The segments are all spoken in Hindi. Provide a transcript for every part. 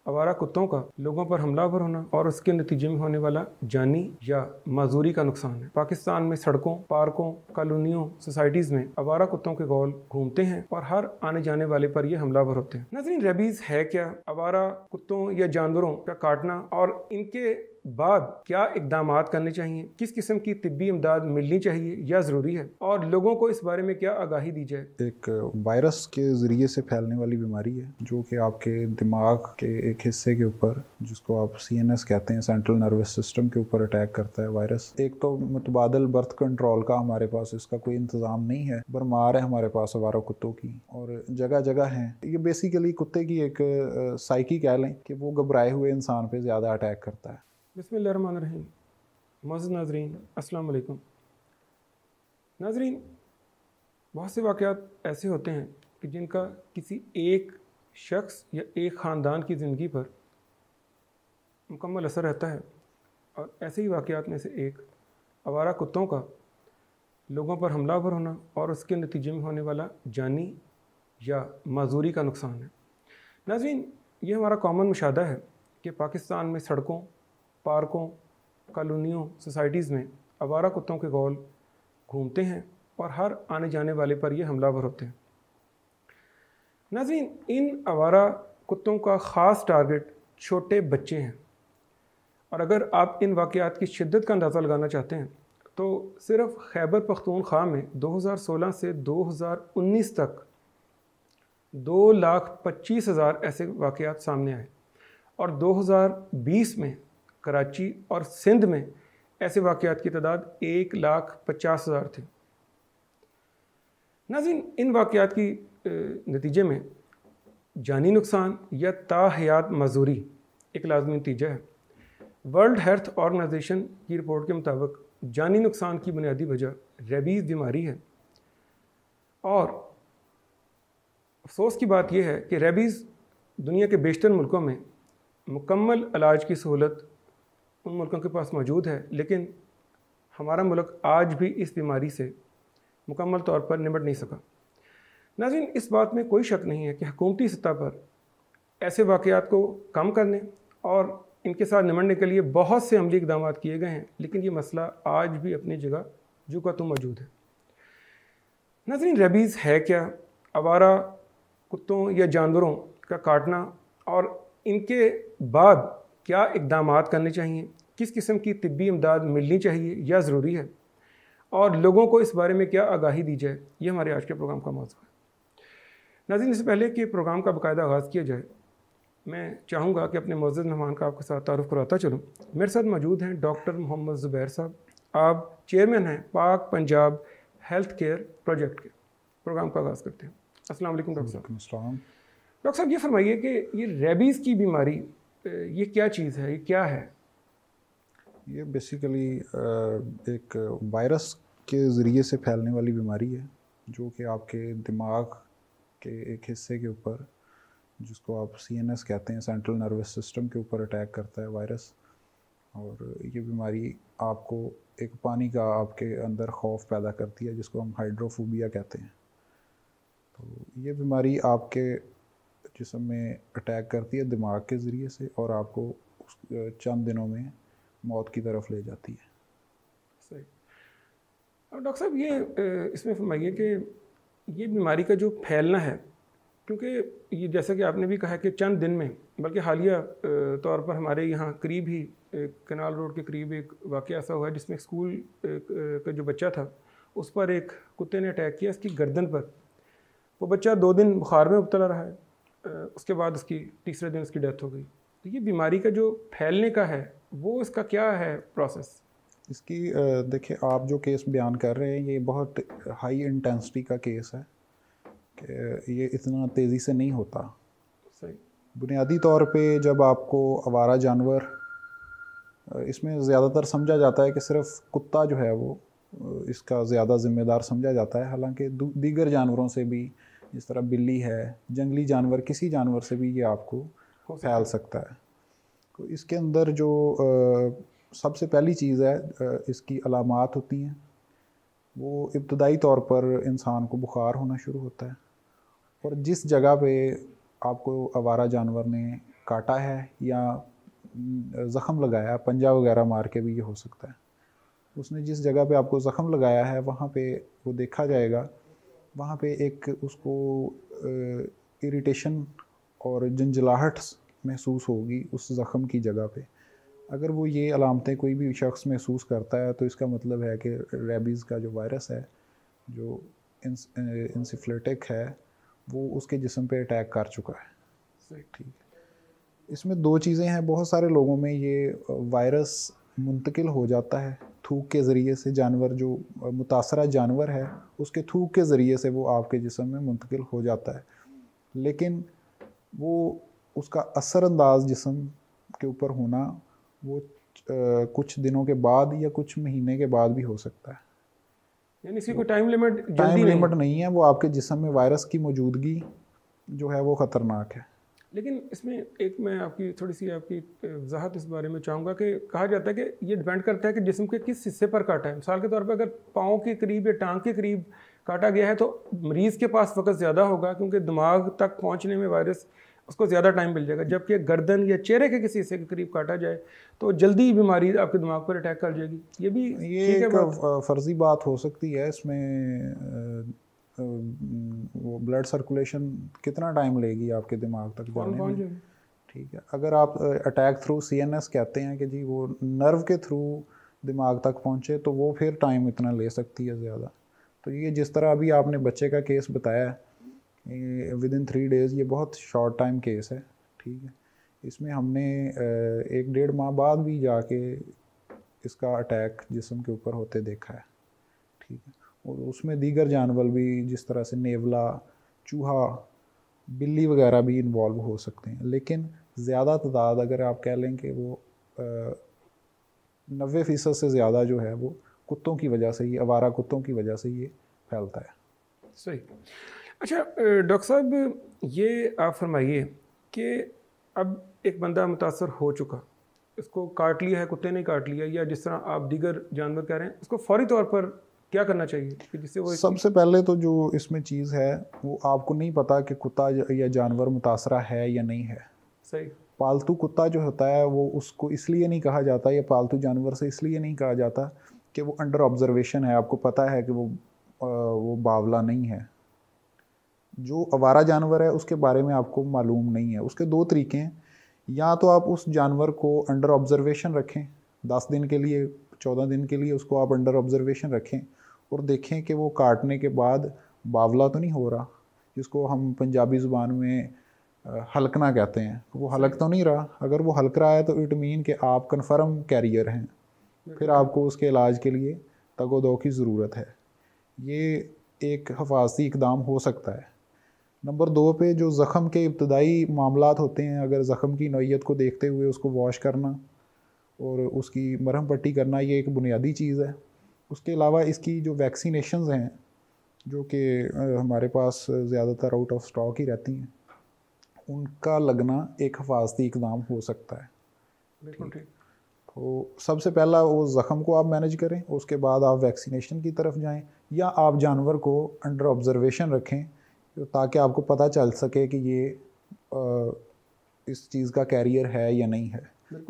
आवारा कुत्तों का लोगों पर हमलावर होना और उसके नतीजे में होने वाला जानी या माजूरी का नुकसान है। पाकिस्तान में सड़कों, पार्कों, कॉलोनियों, सोसाइटीज में आवारा कुत्तों के गौल घूमते हैं और हर आने जाने वाले पर ये हमलावर होते हैं। नाज़रीन, रेबीज है क्या? आवारा कुत्तों या जानवरों का काटना और इनके बाद क्या इकदामात करने चाहिए, किस किस्म की तिब्बी इमदाद मिलनी चाहिए या ज़रूरी है, और लोगों को इस बारे में क्या आगाही दी जाए। एक वायरस के ज़रिए से फैलने वाली बीमारी है जो कि आपके दिमाग के एक हिस्से के ऊपर, जिसको आप CNS कहते हैं, सेंट्रल नर्वस सिस्टम के ऊपर अटैक करता है वायरस। एक तो मुतबादल बर्थ कंट्रोल का हमारे पास इसका कोई इंतज़ाम नहीं है, भरमार है हमारे पास आवारा कुत्तों की और जगह जगह हैं। ये बेसिकली कुत्ते की एक साइकी कह लें कि वो घबराए हुए इंसान पे ज़्यादा अटैक करता है। बिस्मिल्लाहिर्रहमानिर्रहीम। मोअज़्ज़िज़ नाज़रीन, अस्सलाम वालेकुम। नाज़रीन, बहुत से वाक़यात ऐसे होते हैं कि जिनका किसी एक शख्स या एक ख़ानदान की ज़िंदगी पर मुकम्मल असर रहता है, और ऐसे ही वाक़यात में से एक आवारा कुत्तों का लोगों पर हमलावर होना और उसके नतीजे में होने वाला जानी या माजूरी का नुकसान है। नाज़रीन, ये हमारा कॉमन मुशाहदा है कि पाकिस्तान में सड़कों, पार्कों, कॉलोनियों, सोसाइटीज़ में आवारा कुत्तों के गौल घूमते हैं और हर आने जाने वाले पर ये हमलावर होते हैं। नाज़रीन, इन आवारा कुत्तों का ख़ास टारगेट छोटे बच्चे हैं, और अगर आप इन वाक़यात की शिद्दत का अंदाज़ा लगाना चाहते हैं तो सिर्फ खैबर पख्तूनख्वा में 2016 से 2019 तक 2,25,000 ऐसे वाक़यात सामने आए, और 2020 में कराची और सिंध में ऐसे वाक़यात की तादाद 1,50,000 थे। नाज़रीन, इन वाक़यात की नतीजे में जानी नुकसान या ताहयात मजूरी एक लाज़मी नतीजा है। वर्ल्ड हेल्थ ऑर्गेनाइजेशन की रिपोर्ट के मुताबिक जानी नुकसान की बुनियादी वजह रेबीज़ बीमारी है, और अफसोस की बात यह है कि रेबीज़ दुनिया के बेशतर मुल्कों में मुकम्मल इलाज की सहूलत उन मुल्कों के पास मौजूद है, लेकिन हमारा मुल्क आज भी इस बीमारी से मुकम्मल तौर पर निपट नहीं सका। नाज़रीन, इस बात में कोई शक नहीं है कि हुकूमती सतह पर ऐसे वाक़यात को कम करने और इनके साथ निपटने के लिए बहुत से अमली इक़दाम किए गए हैं, लेकिन ये मसला आज भी अपनी जगह जो का तो मौजूद है। नाज़रीन, रेबीज़ है क्या? आवारा कुत्तों या जानवरों का काटना और इनके बाद क्या इक़दामात करने चाहिए, किस किस्म की तिब्बी इमदाद मिलनी चाहिए या ज़रूरी है, और लोगों को इस बारे में क्या आगाही दी जाए, ये हमारे आज के प्रोग्राम का मौज़ू है। नाज़रीन, इससे पहले कि प्रोग्राम का बाकायदा आगाज़ किया जाए, मैं चाहूँगा कि अपने मुअज़्ज़ज़ मेहमान का आपके साथ तारुफ़ करवाता चलूँ। मेरे साथ मौजूद हैं डॉक्टर मोहम्मद ज़ुबैर साहब। आप चेयरमैन हैं पाक पंजाब हेल्थ केयर प्रोजेक्ट के। प्रोग्राम का आगाज़ करते हैं। अस्सलाम वालेकुम डॉक्टर साहब। डॉक्टर साहब, ये फरमाइए कि ये रेबीज़ की बीमारी ये क्या चीज़ है, ये क्या है? ये बेसिकली एक वायरस के ज़रिए से फैलने वाली बीमारी है जो कि आपके दिमाग के एक हिस्से के ऊपर, जिसको आप CNS कहते हैं, सेंट्रल नर्वस सिस्टम के ऊपर अटैक करता है वायरस। और ये बीमारी आपको एक पानी का आपके अंदर खौफ पैदा करती है, जिसको हम हाइड्रोफोबिया कहते हैं। तो ये बीमारी आपके जिस्म में अटैक करती है दिमाग के ज़रिए से, और आपको चंद दिनों में मौत की तरफ ले जाती है। सही। और डॉक्टर साहब, ये इसमें फरमाइए कि ये बीमारी का जो फैलना है, क्योंकि ये जैसा कि आपने भी कहा कि चंद दिन में, बल्कि हालिया तौर पर हमारे यहाँ करीब ही कनाल रोड के करीब एक वाक़या ऐसा हुआ है जिसमें स्कूल का जो बच्चा था उस पर एक कुत्ते ने अटैक किया इसकी गर्दन पर। वो बच्चा 2 दिन बुखार में मुब्तला रहा है, उसके बाद उसकी तीसरे दिन उसकी डेथ हो गई। तो ये बीमारी का जो फैलने का है वो इसका क्या है प्रोसेस? इसकी देखिए, आप जो केस बयान कर रहे हैं ये बहुत हाई इंटेंसिटी का केस है कि ये इतना तेज़ी से नहीं होता। सही। बुनियादी तौर पे जब आपको आवारा जानवर, इसमें ज़्यादातर समझा जाता है कि सिर्फ कुत्ता जो है वो इसका ज़्यादा ज़िम्मेदार समझा जाता है, हालांकि दीगर जानवरों से भी, जिस तरह बिल्ली है, जंगली जानवर, किसी जानवर से भी ये आपको फैल सकता है। तो इसके अंदर जो सबसे पहली चीज़ है, इसकी अलामात होती हैं। वो इब्तदाई तौर पर इंसान को बुखार होना शुरू होता है, और जिस जगह पे आपको आवारा जानवर ने काटा है या ज़ख़म लगाया, पंजा वगैरह मार के भी ये हो सकता है। उसने जिस जगह पे आपको ज़ख़म लगाया है वहाँ पे वो देखा जाएगा, वहाँ पे एक उसको इरिटेशन और झंझलाहट महसूस होगी उस ज़ख़म की जगह पे। अगर वो ये अलामतें कोई भी शख्स महसूस करता है तो इसका मतलब है कि रेबीज़ का जो वायरस है, जो इंसिफ्लेटिक है, वो उसके जिस्म पे अटैक कर चुका है। ठीक है, इसमें दो चीज़ें हैं, बहुत सारे लोगों में ये वायरस मुंतकिल हो जाता है थूक के ज़रिए से। जानवर जो मुतासरा जानवर है उसके थूक के ज़रिए से वो आपके जिस्म में मुंतकिल हो जाता है, लेकिन वो उसका असरअंदाज जिस्म के ऊपर होना वो कुछ दिनों के बाद या कुछ महीने के बाद भी हो सकता है। यानी इसकी कोई टाइम लिमिट टाइम लिमिट नहीं है, वो आपके जिस्म में वायरस की मौजूदगी जो है वो ख़तरनाक है। लेकिन इसमें एक मैं आपकी थोड़ी सी आपकी वजाहत इस बारे में चाहूँगा कि कहा जाता है कि ये डिपेंड करता है कि जिस्म के किस हिस्से पर काटा है। मिसाल के तौर पर अगर पाँव के करीब या टांग के करीब काटा गया है तो मरीज़ के पास वक्त ज़्यादा होगा, क्योंकि दिमाग तक पहुँचने में वायरस उसको ज़्यादा टाइम मिल जाएगा। जबकि गर्दन या चेहरे के किसी हिस्से के करीब काटा जाए तो जल्दी बीमारी आपके दिमाग पर अटैक कर जाएगी। ये भी ये एक फ़र्जी बात हो सकती है। इसमें वो ब्लड सर्कुलेशन कितना टाइम लेगी आपके दिमाग तक जाने में। ठीक है, अगर आप अटैक थ्रू CNS कहते हैं कि जी वो नर्व के थ्रू दिमाग तक पहुँचे तो वो फिर टाइम इतना ले सकती है ज़्यादा। तो ये जिस तरह अभी आपने बच्चे का केस बताया है विदिन 3 डेज़, ये बहुत शॉर्ट टाइम केस है। ठीक है, इसमें हमने 1-1.5 माह बाद भी जाके इसका अटैक जिस्म के ऊपर होते देखा है। ठीक है, और उसमें दीगर जानवर भी जिस तरह से नेवला, चूहा, बिल्ली वगैरह भी इन्वॉल्व हो सकते हैं, लेकिन ज़्यादा तादाद अगर आप कह लें कि वो 90% से ज़्यादा जो है वो कुत्तों की वजह से ही, आवारा कुत्तों की वजह से ये फैलता है। सही। अच्छा डॉक्टर साहब, ये आप फरमाइए कि अब एक बंदा मुतासर हो चुका, इसको काट लिया है, कुत्ते ने काट लिया, या जिस तरह आप दीगर जानवर कह रहे हैं, उसको फौरी तौर पर क्या करना चाहिए कि जिससे वो सबसे पहले तो जो इसमें चीज़ है वो आपको नहीं पता कि कुत्ता या जानवर मुतासरा है या नहीं है। सही। पालतू कुत्ता जो होता है वो उसको इसलिए नहीं कहा जाता, या पालतू जानवर से इसलिए नहीं कहा जाता कि वो अंडर ऑब्जर्वेशन है, आपको पता है कि वो बावला नहीं है। जो आवारा जानवर है उसके बारे में आपको मालूम नहीं है। उसके 2 तरीके हैं, या तो आप उस जानवर को अंडर ऑब्जर्वेशन रखें 10 दिन के लिए, 14 दिन के लिए उसको आप अंडर ऑब्जर्वेशन रखें और देखें कि वो काटने के बाद बावला तो नहीं हो रहा, जिसको हम पंजाबी ज़ुबान में हलकना कहते हैं। वो हलक तो नहीं रहा। अगर वो हलक रहा है तो इट मीन कि आप कन्फर्म कैरियर हैं, फिर आपको उसके इलाज के लिए तगो-दो की ज़रूरत है। ये एक हिफाजती इकदाम हो सकता है। नंबर 2 पे जो ज़ख़म के इब्तदाई मामलात होते हैं, अगर ज़ख़म की नौइयत को देखते हुए उसको वॉश करना और उसकी मरहम पट्टी करना, ये एक बुनियादी चीज़ है। उसके अलावा इसकी जो वैक्सीनेशंस हैं जो कि हमारे पास ज़्यादातर आउट ऑफ स्टॉक ही रहती हैं, उनका लगना एक हिफाजती इकदाम हो सकता है। बिल्कुल ठीक। तो सबसे पहला वो ज़ख़म को आप मैनेज करें, उसके बाद आप वैक्सीनेशन की तरफ जाएं, या आप जानवर को अंडर ऑब्जर्वेशन रखें ताकि आपको पता चल सके कि ये इस चीज़ का कैरियर है या नहीं है।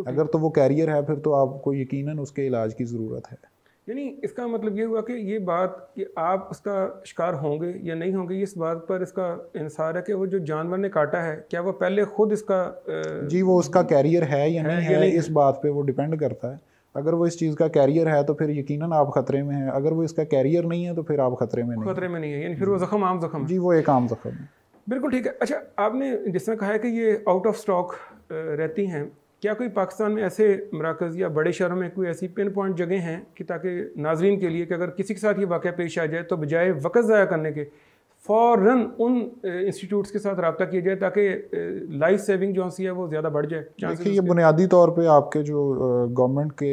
अगर तो वो कैरियर है फिर तो आपको यकीनन उसके इलाज की ज़रूरत है। यानी इसका मतलब ये हुआ कि ये बात कि आप उसका शिकार होंगे या नहीं होंगे, इस बात पर इसका इंसार है कि वो जो जानवर ने काटा है क्या वो पहले खुद इसका जी वो उसका कैरियर है या नहीं है, इस बात पे वो डिपेंड करता है। अगर वो इस चीज़ का कैरियर है तो फिर यकीनन आप ख़तरे में हैं, अगर वो इसका कैरियर नहीं है तो फिर आप ख़तरे में नहीं है, यानी फिर वो ज़ख़म आम ज़ख़म है। जी वो एक आम ज़ख़म है। बिल्कुल ठीक है। अच्छा, आपने जिस तरह कहा है कि ये आउट ऑफ स्टॉक रहती हैं, क्या कोई पाकिस्तान में ऐसे मराकज़ या बड़े शहरों में कोई ऐसी पिन पॉइंट जगह हैं कि ताकि नाजरीन के लिए कि अगर किसी के साथ ये वाक़या पेश आ जाए तो बजाय वक़्त ज़ाया करने के फ़ौरन उन इंस्टीट्यूट्स के साथ रब्ता किया जाए ताकि लाइफ सेविंग जो है वो ज़्यादा बढ़ जाए? देखिए ये बुनियादी तौर पे आपके जो गवर्नमेंट के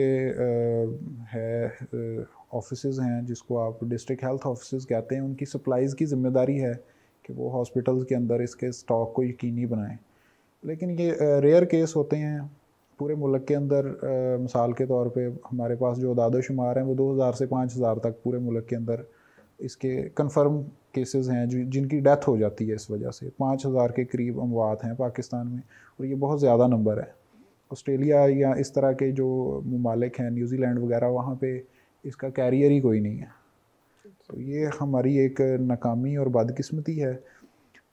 है ऑफिसेज हैं, जिसको आप डिस्ट्रिक्ट हेल्थ ऑफिसेज कहते हैं, उनकी सप्लाईज़ की ज़िम्मेदारी है कि वो हॉस्पिटल्स के अंदर इसके स्टॉक को यकीनी बनाएं। लेकिन ये रेयर केस होते हैं पूरे मुल्क के अंदर। मिसाल के तौर पे हमारे पास जो अदाद शुमार हैं वो 2000 से 5000 तक पूरे मुल्क के अंदर इसके कंफर्म केसेस हैं जिनकी डेथ हो जाती है इस वजह से। 5000 के करीब अमवात हैं पाकिस्तान में, और ये बहुत ज़्यादा नंबर है। ऑस्ट्रेलिया या इस तरह के जो ममालिक हैं, न्यूजीलैंड वगैरह, वहाँ पे इसका कैरियर ही कोई नहीं है। तो ये हमारी एक नाकामी और बदकिस्मती है।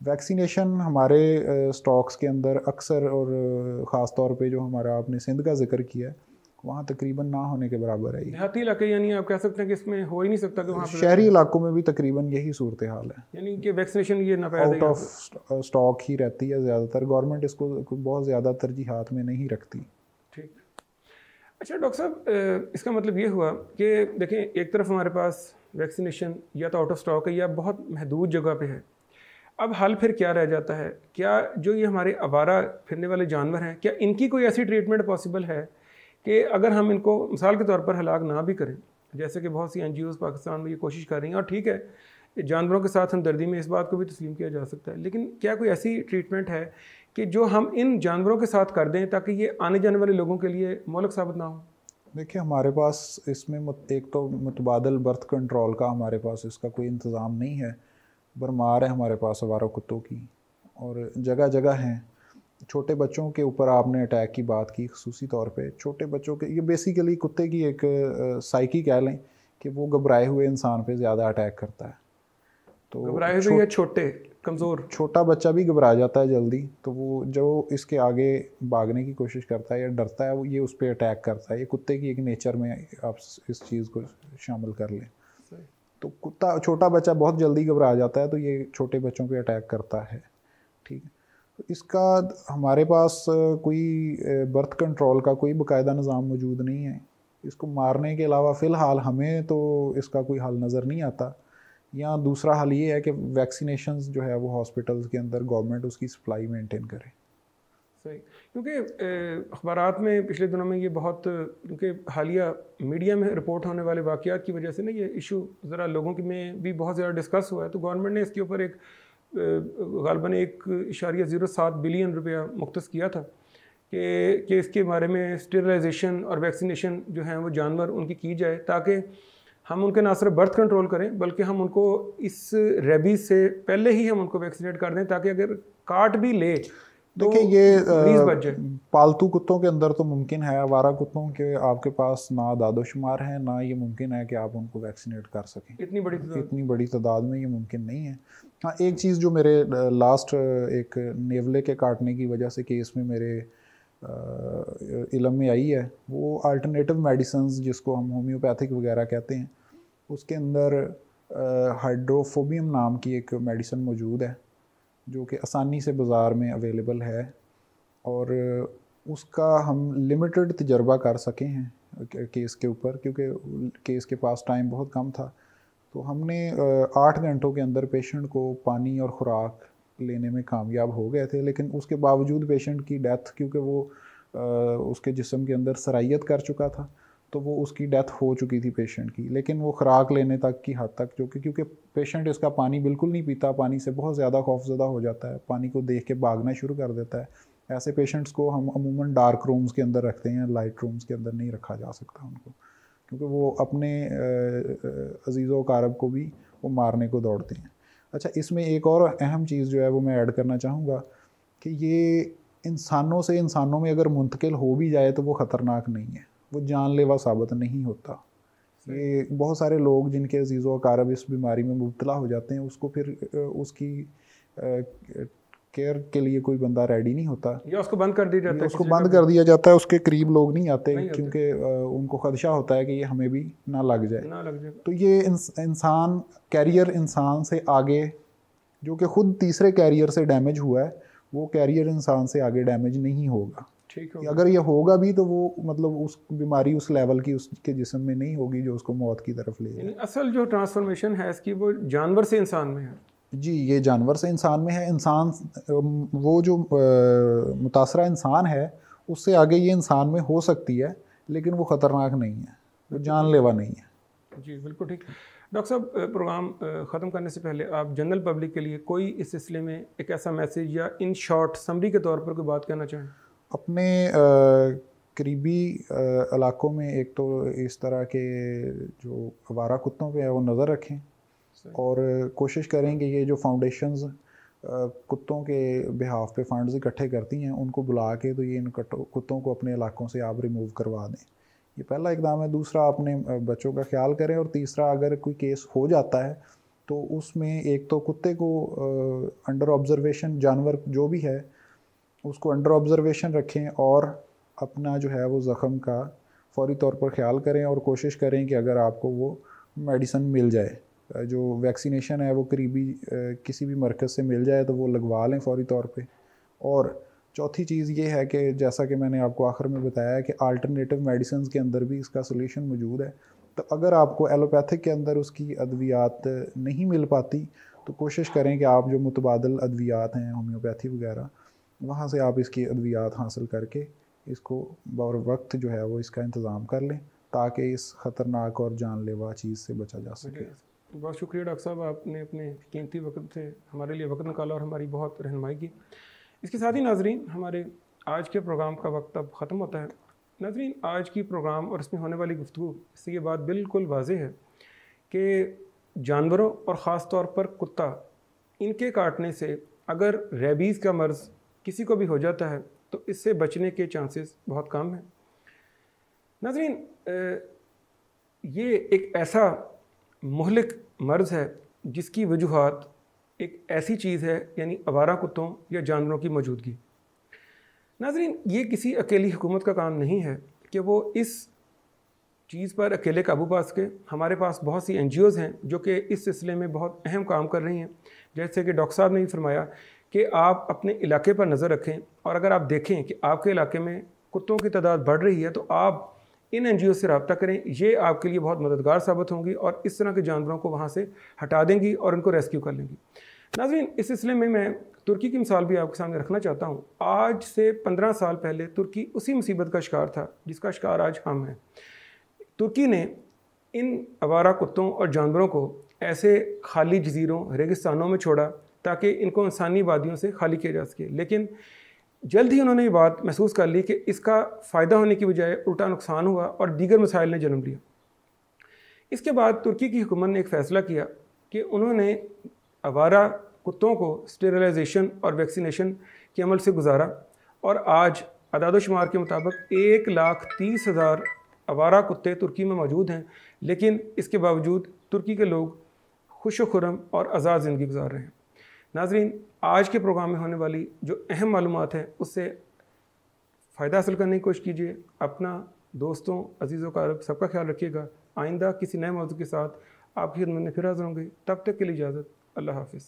वैक्सीनेशन हमारे स्टॉक्स के अंदर अक्सर, और ख़ास तौर पे जो हमारा आपने सिंध का जिक्र किया है, वहाँ तकरीबन ना होने के बराबर है। देहाती इलाके यानी आप कह सकते हैं कि इसमें हो ही नहीं सकता कि वहाँ पे शहरी इलाकों में भी तकरीबन यही सूरत हाल है, यानी कि वैक्सीनेशन ये ना आउट ऑफ स्टॉक ही रहती है ज़्यादातर। गवर्नमेंट इसको बहुत ज़्यादा तरजीहात में नहीं रखती। ठीक। अच्छा डॉक्टर साहब, इसका मतलब ये हुआ कि देखें, एक तरफ हमारे पास वैक्सीनेशन या तो आउट ऑफ स्टॉक है या बहुत महदूद जगह पे है। अब हल फिर क्या रह जाता है? क्या जो ये हमारे आवारा फिरने वाले जानवर हैं, क्या इनकी कोई ऐसी ट्रीटमेंट पॉसिबल है कि अगर हम इनको मिसाल के तौर पर हलाक ना भी करें, जैसे कि बहुत सी NGOs पाकिस्तान में ये कोशिश कर रही हैं, और ठीक है जानवरों के साथ हमदर्दी में इस बात को भी तस्लीम किया जा सकता है, लेकिन क्या कोई ऐसी ट्रीटमेंट है कि जो हम इन जानवरों के साथ कर दें ताकि ये आने जाने वाले लोगों के लिए मोहलक साबित ना हो? देखिए, हमारे पास इसमें एक तो मुतबादल बर्थ कंट्रोल का हमारे पास इसका कोई इंतज़ाम नहीं है। भरमार है हमारे पास आवारा कुत्तों की, और जगह जगह हैं। छोटे बच्चों के ऊपर आपने अटैक की बात की, खुसूसी तौर पे छोटे बच्चों के, ये बेसिकली कुत्ते की एक साइकी कह लें कि वो घबराए हुए इंसान पे ज़्यादा अटैक करता है। तो घबराए हुए या छोटे कमज़ोर? छोटा बच्चा भी घबरा जाता है जल्दी, तो वो जो इसके आगे भागने की कोशिश करता है या डरता है, वो ये उस पर अटैक करता है। ये कुत्ते की एक नेचर में आप इस चीज़ को शामिल कर लें। तो कुत्ता, छोटा बच्चा बहुत जल्दी घबरा जाता है, तो ये छोटे बच्चों पे अटैक करता है। ठीक है, तो इसका हमारे पास कोई बर्थ कंट्रोल का कोई बाकायदा निज़ाम मौजूद नहीं है। इसको मारने के अलावा फ़िलहाल हमें तो इसका कोई हल नज़र नहीं आता। या दूसरा हल ये है कि वैक्सीनेशंस जो है वो हॉस्पिटल्स के अंदर गवर्नमेंट उसकी सप्लाई मेंटेन करे। सही, क्योंकि अखबारात में पिछले दिनों में ये बहुत, क्योंकि हालिया मीडिया में रिपोर्ट होने वाले वाक़यात की वजह से ना ये इशू ज़रा लोगों की में भी बहुत ज़्यादा डिस्कस हुआ है, तो गवर्नमेंट ने इसके ऊपर एक ग़ालिबन 1.07 बिलियन रुपया मुख्तस किया था कि इसके बारे में स्टेरिलाइजेशन और वैक्सीनेशन जो हैं वो जानवर उनकी की जाए, ताकि हम उनके ना सिर्फ बर्थ कंट्रोल करें बल्कि हम उनको इस रेबीज़ से पहले ही हम उनको वैक्सीनेट कर दें, ताकि अगर काट भी ले तो देखिए, ये मरीज़ बच जाए। पालतू कुत्तों के अंदर तो मुमकिन है, आवारा कुत्तों के आपके पास ना दादोशुमार है, ना ये मुमकिन है कि आप उनको वैक्सीनेट कर सकें। इतनी बड़ी तादाद में ये मुमकिन नहीं है। हाँ, एक चीज़ जो मेरे लास्ट एक नेवले के काटने की वजह से केस में मेरे इल्म में आई है, वो अल्टरनेटिव मेडिसिन्स जिसको हम होम्योपैथिक वगैरह कहते हैं, उसके अंदर हाइड्रोफोबियम नाम की एक मेडिसिन मौजूद है जो कि आसानी से बाज़ार में अवेलेबल है, और उसका हम लिमिटेड तजर्बा कर सके हैं केस के ऊपर, क्योंकि केस के पास टाइम बहुत कम था। तो हमने 8 घंटों के अंदर पेशेंट को पानी और ख़ुराक लेने में कामयाब हो गए थे, लेकिन उसके बावजूद पेशेंट की डेथ, क्योंकि वो उसके जिस्म के अंदर सरायत कर चुका था, तो वो उसकी डेथ हो चुकी थी पेशेंट की। लेकिन वो खुराक लेने तक की हद तक, जो कि क्योंकि पेशेंट इसका पानी बिल्कुल नहीं पीता, पानी से बहुत ज़्यादा खौफज़दा हो जाता है, पानी को देख के भागना शुरू कर देता है। ऐसे पेशेंट्स को हम अमूमन डार्क रूम्स के अंदर रखते हैं, लाइट रूम्स के अंदर नहीं रखा जा सकता उनको, क्योंकि वो अपने अजीज़ो कारब को भी वो मारने को दौड़ते हैं। अच्छा, इसमें एक और अहम चीज़ जो है वो मैं ऐड करना चाहूँगा कि ये इंसानों से इंसानों में अगर मुंतकिल हो भी जाए तो वो ख़तरनाक नहीं है, वो जानलेवा साबित नहीं होता। ये बहुत सारे लोग जिनके अजीज़ो अकारब इस बीमारी में मुब्तला हो जाते हैं, उसको फिर उसकी केयर के लिए कोई बंदा रेडी नहीं होता, या उसको बंद कर दिया जाता है, उसको बंद कर दिया जाता है, उसके करीब लोग नहीं आते क्योंकि उनको खदशा होता है कि ये हमें भी ना लग जाए। तो ये इंसान कैरियर इंसान से आगे, जो कि ख़ुद तीसरे कैरियर से डैमेज हुआ है, वो कैरियर इंसान से आगे डैमेज नहीं होगा। अगर ये होगा भी तो वो मतलब उस बीमारी उस लेवल की उसके जिस्म में नहीं होगी जो उसको मौत की तरफ ले जाए। असल जो ट्रांसफॉर्मेशन है इसकी वो जानवर से इंसान में है। जी, ये जानवर से इंसान में है। इंसान वो जो मुतासरा इंसान है उससे आगे ये इंसान में हो सकती है, लेकिन वो ख़तरनाक नहीं है, वो जानलेवा नहीं है। जी बिल्कुल ठीक। डॉक्टर साहब, प्रोग्राम ख़त्म करने से पहले आप जनरल पब्लिक के लिए कोई इस सिलसिले में एक ऐसा मैसेज या इन शॉर्ट समरी के तौर पर कोई बात कहना चाहें? अपने करीबी इलाकों में एक तो इस तरह के जो आवारा कुत्तों पे है वो नज़र रखें, और कोशिश करें कि ये जो फाउंडेशंस कुत्तों के बिहाफ पे फंड्स इकट्ठे करती हैं उनको बुला के तो ये इन कुत्तों को अपने इलाकों से आप रिमूव करवा दें। ये पहला इकदाम है। दूसरा, अपने बच्चों का ख्याल करें। और तीसरा, अगर कोई केस हो जाता है तो उसमें एक तो कुत्ते को अंडर ऑब्जर्वेशन, जानवर जो भी है उसको अंडर ऑब्जर्वेशन रखें और अपना जो है वो ज़ख़म का फौरी तौर पर ख्याल करें और कोशिश करें कि अगर आपको वो मेडिसिन मिल जाए, जो वैक्सीनेशन है वो करीबी किसी भी मरकज़ से मिल जाए तो वो लगवा लें फ़ौरी तौर पे। और चौथी चीज़ ये है कि जैसा कि मैंने आपको आखिर में बताया कि अल्टरनेटिव मेडिसिन के अंदर भी इसका सोल्यूशन मौजूद है। तो अगर आपको एलोपैथिक के अंदर उसकी अद्वियात नहीं मिल पाती तो कोशिश करें कि आप जो मुतबादल अद्वियात हैं, होम्योपैथी वगैरह, वहाँ से आप इसकी अद्वियात हासिल करके इसको बर वक्त जो है वो इसका इंतज़ाम कर लें ताकि इस ख़तरनाक और जानलेवा चीज़ से बचा जा सके। बहुत शुक्रिया डॉक्टर साहब, आपने अपने कीमती वक्त से हमारे लिए वक्त निकाला और हमारी बहुत रहनुमाई की। इसके साथ ही नाजरीन, हमारे आज के प्रोग्राम का वक्त अब ख़त्म होता है। नाजरीन, आज की प्रोग्राम और इसमें होने वाली गुफ्तगू इससे ये बात बिल्कुल वाज़ेह है कि जानवरों और ख़ास तौर पर कुत्ता, इनके काटने से अगर रेबीज़ का मर्ज़ किसी को भी हो जाता है तो इससे बचने के चांसेस बहुत कम हैं। नाज़रीन, ये एक ऐसा मुहलिक मर्ज़ है जिसकी वजूहात एक ऐसी चीज़ है, यानी आवारा कुत्तों या जानवरों की मौजूदगी। नाज़रीन, ये किसी अकेली हुकूमत का काम नहीं है कि वो इस चीज़ पर अकेले काबू पा सके। हमारे पास बहुत सी NGOs हैं जो कि इस सिलसिले में बहुत अहम काम कर रही हैं। जैसे कि डॉक्टर साहब ने भी फरमाया कि आप अपने इलाके पर नज़र रखें और अगर आप देखें कि आपके इलाके में कुत्तों की तादाद बढ़ रही है तो आप इन NGO से रब्ता करें। ये आपके लिए बहुत मददगार साबित होंगी और इस तरह के जानवरों को वहाँ से हटा देंगी और इनको रेस्क्यू कर लेंगी। नाज़रीन, इस सिलसिले में मैं तुर्की की मिसाल भी आपके सामने रखना चाहता हूँ। आज से 15 साल पहले तुर्की उसी मुसीबत का शिकार था जिसका शिकार आज हम हैं। तुर्की ने इन आवारा कुत्तों और जानवरों को ऐसे खाली जजीरों, रेगिस्तानों में छोड़ा ताकि इनको इंसानी वादियों से खाली किया जा सके, लेकिन जल्द ही उन्होंने ये बात महसूस कर ली कि इसका फ़ायदा होने की बजाय उल्टा नुकसान हुआ और दीगर मसाइल ने जन्म लिया। इसके बाद तुर्की की हुकूमत ने एक फ़ैसला किया कि उन्होंने आवारा कुत्तों को स्टेरिलाइजेशन और वैक्सीनेशन के अमल से गुजारा और आज अदाद-ओ-शुमार के मुताबिक 1,30,000 आवारा कुत्ते तुर्की में मौजूद हैं, लेकिन इसके बावजूद तुर्की के लोग खुश व खुर्रम और आज़ाद ज़िंदगी गुजार रहे हैं। नाज़रीन, आज के प्रोग्राम में होने वाली जो अहम मालूमात है उससे फ़ायदा हासिल करने की कोशिश कीजिए। अपना, दोस्तों, अजीज़ों का सबका ख्याल रखिएगा। आइंदा किसी नए मौजू के साथ आपकी खिदमत में फिर हाज़िर होंगे। तब तक के लिए इजाज़त। अल्लाह हाफ़िज़।